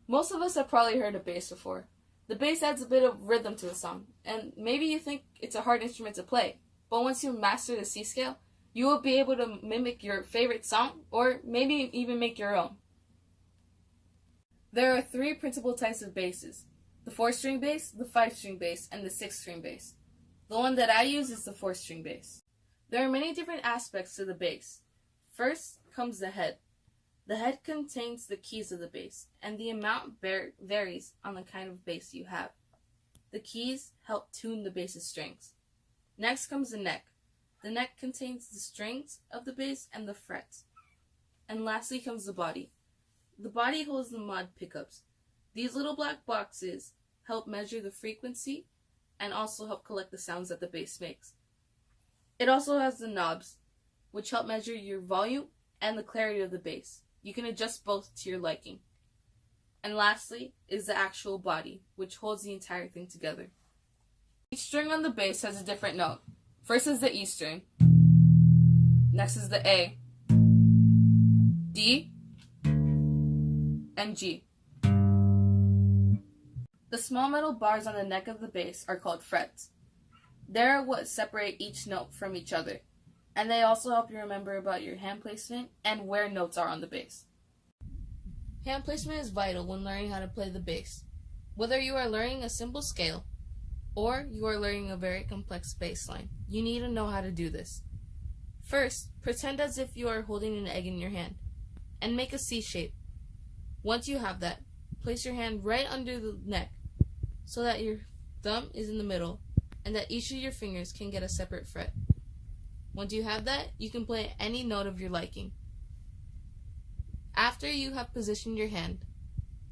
Most of us have probably heard of bass before. The bass adds a bit of rhythm to a song, and maybe you think it's a hard instrument to play, but once you master the C scale, you will be able to mimic your favorite song, or maybe even make your own. There are 3 principal types of basses: the 4-string bass, the 5-string bass, and the 6-string bass. The one that I use is the 4-string bass. There are many different aspects to the bass. First comes the head. The head contains the keys of the bass, and the amount varies on the kind of bass you have. The keys help tune the bass's strings. Next comes the neck. The neck contains the strings of the bass and the frets. And lastly comes the body. The body holds the mod pickups. These little black boxes help measure the frequency and also help collect the sounds that the bass makes. It also has the knobs, which help measure your volume and the clarity of the bass. You can adjust both to your liking. And lastly is the actual body, which holds the entire thing together. Each string on the bass has a different note. First is the E string. Next is the A, D, and G. The small metal bars on the neck of the bass are called frets. They're what separate each note from each other, and they also help you remember about your hand placement and where notes are on the bass. Hand placement is vital when learning how to play the bass. Whether you are learning a simple scale or you are learning a very complex bass line, you need to know how to do this. First, pretend as if you are holding an egg in your hand and make a C shape. Once you have that, place your hand right under the neck so that your thumb is in the middle and that each of your fingers can get a separate fret. Once you have that, you can play any note of your liking. After you have positioned your hand,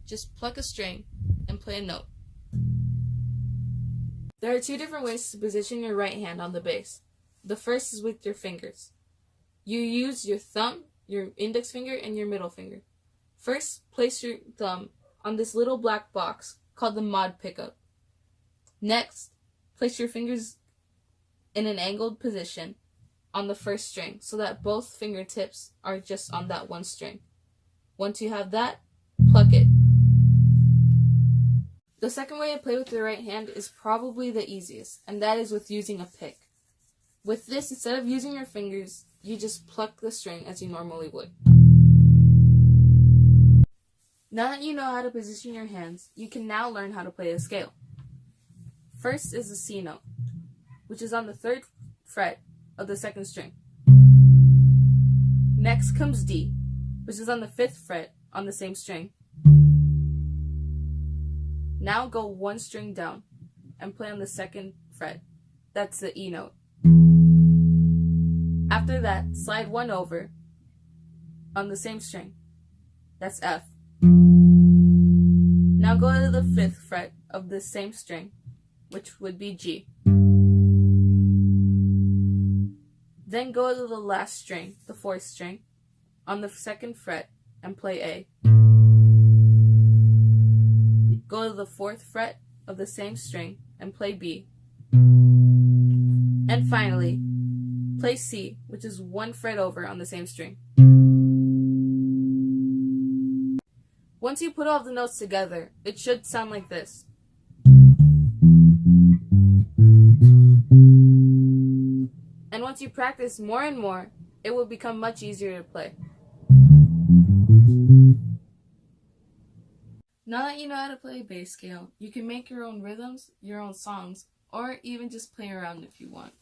just pluck a string and play a note. There are 2 different ways to position your right hand on the bass. The first is with your fingers. You use your thumb, your index finger, and your middle finger. First, place your thumb on this little black box called the mod pickup. Next, place your fingers in an angled position on the first string so that both fingertips are just on that one string. Once you have that, pluck it. The second way to play with your right hand is probably the easiest, and that is with using a pick. With this, instead of using your fingers, you just pluck the string as you normally would. Now that you know how to position your hands, you can now learn how to play a scale. First is the C note, which is on the 3rd fret of the 2nd string. Next comes D, which is on the 5th fret on the same string. Now go 1 string down and play on the 2nd fret. That's the E note. After that, slide 1 over on the same string. That's F. Now go to the 5th fret of the same string, which would be G. Then go to the last string, the 4th string, on the 2nd fret and play A. Go to the 4th fret of the same string and play B. And finally, play C, which is 1 fret over on the same string. Once you put all the notes together, it should sound like this. And once you practice more and more, it will become much easier to play. Now that you know how to play a bass scale, you can make your own rhythms, your own songs, or even just play around if you want.